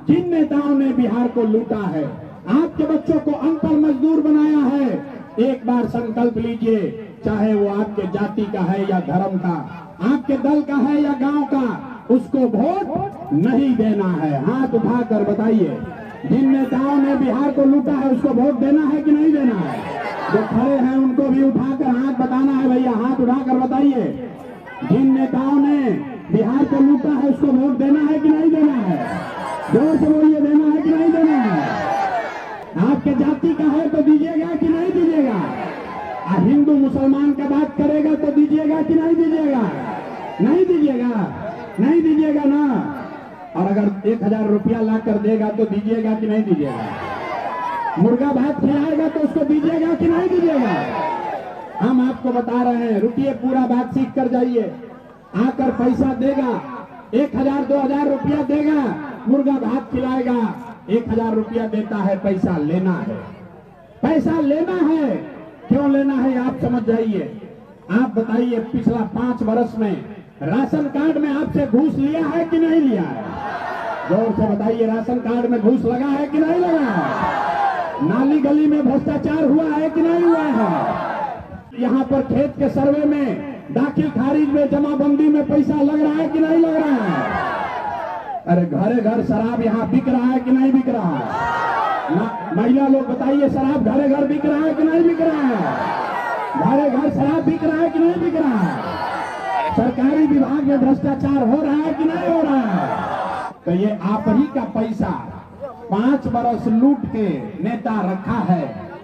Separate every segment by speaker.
Speaker 1: जिन नेताओं ने बिहार को लूटा है, आपके बच्चों को अनपढ़ मजदूर बनाया है, एक बार संकल्प लीजिए, चाहे वो आपके जाति का है या धर्म का, आपके दल का है या गांव का, उसको वोट नहीं देना है। हाथ उठाकर बताइए, जिन नेताओं ने बिहार को लूटा है उसको वोट देना है कि नहीं देना है? जो खड़े हैं उनको भी उठाकर हाथ बताना है। भैया हाथ उठाकर बताइए, जिन नेताओं ने बिहार को लूटा है उसको वोट देना है कि नहीं देना है? जोर से बोलिए, देना है कि नहीं देना है? आपके जाति का है तो दीजिएगा कि नहीं दीजिएगा? हिंदू मुसलमान का बात करेगा तो दीजिएगा कि नहीं दीजिएगा? नहीं दीजिएगा, नहीं दीजिएगा ना। और अगर 1000 रुपया ला कर देगा तो दीजिएगा कि नहीं दीजिएगा? मुर्गा भात खिलाएगा तो उसको दीजिएगा कि नहीं दीजिएगा? हम आपको बता रहे हैं, रुकिए, पूरा बात सीख कर जाइए। आकर पैसा देगा, 1000 2000 रुपया देगा, मुर्गा भात खिलाएगा, 1000 रुपया देता है, पैसा लेना है। पैसा लेना है, क्यों लेना है आप समझ जाइए। आप बताइए, पिछला 5 वर्ष में राशन कार्ड में आपसे घूस लिया है कि नहीं लिया है? जोर से बताइए, राशन कार्ड में घूस लगा है कि नहीं लगा है? नाली गली में भ्रष्टाचार हुआ है कि नहीं हुआ है? यहाँ पर खेत के सर्वे में, दाखिल खारिज में, जमाबंदी में पैसा लग रहा है कि नहीं लग रहा है? अरे घरे घर शराब यहाँ बिक रहा है कि नहीं बिक रहा है? महिला लोग बताइए, शराब घरे घर बिक रहा है कि नहीं बिक रहा है? घरे घर शराब बिक रहा है कि नहीं बिक रहा है? सरकारी विभाग में भ्रष्टाचार हो रहा है कि नहीं हो रहा है? तो ये आप ही का पैसा 5 बरस लूट के नेता रखा है।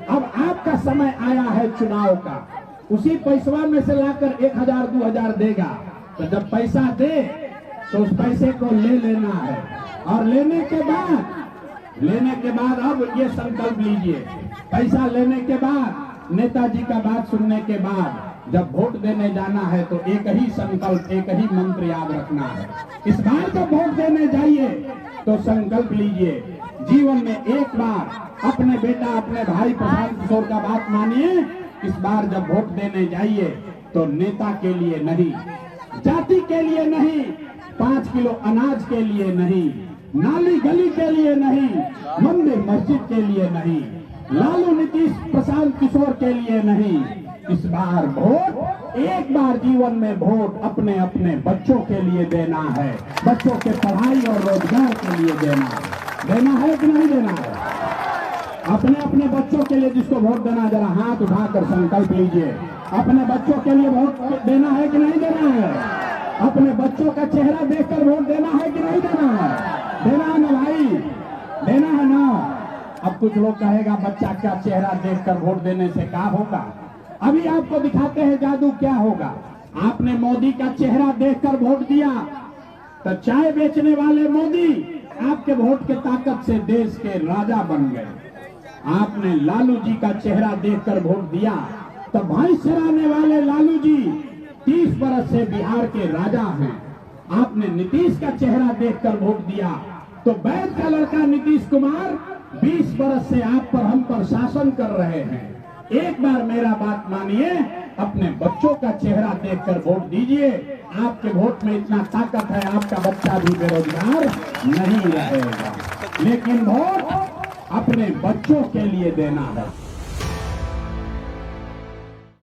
Speaker 1: अब आपका समय आया है चुनाव का, उसी पैसा में से लाकर 1000 2000 देगा। तो जब पैसा दे तो उस पैसे को ले लेना है, और लेने के बाद अब ये संकल्प लीजिए, पैसा लेने के बाद, नेताजी का बात सुनने के बाद जब वोट देने जाना है तो एक ही संकल्प, एक ही मंत्र याद रखना है। इस बार जब वोट देने जाइए तो संकल्प लीजिए, जीवन में एक बार अपने बेटा, अपने भाई प्रशांत किशोर का बात मानिए। इस बार जब वोट देने जाइए तो नेता के लिए नहीं, जाति के लिए नहीं, 5 किलो अनाज के लिए नहीं, नाली गली के लिए नहीं, मंदिर मस्जिद के लिए नहीं, लालू नीतीश प्रशांत किशोर के लिए नहीं। इस बार वोट, एक बार जीवन में वोट अपने अपने बच्चों के लिए देना है, बच्चों के पढ़ाई और रोजगार के लिए देना है। देना है कि नहीं देना है? अपने अपने बच्चों के लिए जिसको वोट देना, जरा हाथ उठाकर संकल्प लीजिए। अपने बच्चों के लिए वोट देना है कि नहीं देना है? अपने बच्चों का चेहरा देखकर वोट देना है कि नहीं देना है? देना है ना भाई, देना है ना। अब कुछ लोग कहेगा, बच्चा का चेहरा देखकर वोट देने से क्या होगा? अभी आपको दिखाते हैं जादू क्या होगा। आपने मोदी का चेहरा देखकर वोट दिया तो चाय बेचने वाले मोदी आपके वोट के ताकत से देश के राजा बन गए। आपने लालू जी का चेहरा देखकर वोट दिया तो भैंस चराने वाले लालू जी 30 बरस से बिहार के राजा हैं। आपने नीतीश का चेहरा देखकर वोट दिया तो बैद का लड़का नीतीश कुमार 20 बरस से आप पर, हम पर शासन कर रहे हैं। एक बार मेरा बात मानिए, अपने बच्चों का चेहरा देखकर वोट दीजिए। आपके वोट में इतना ताकत है, आपका बच्चा भी बेरोजगार नहीं रहेगा। लेकिन वोट अपने बच्चों के लिए देना है।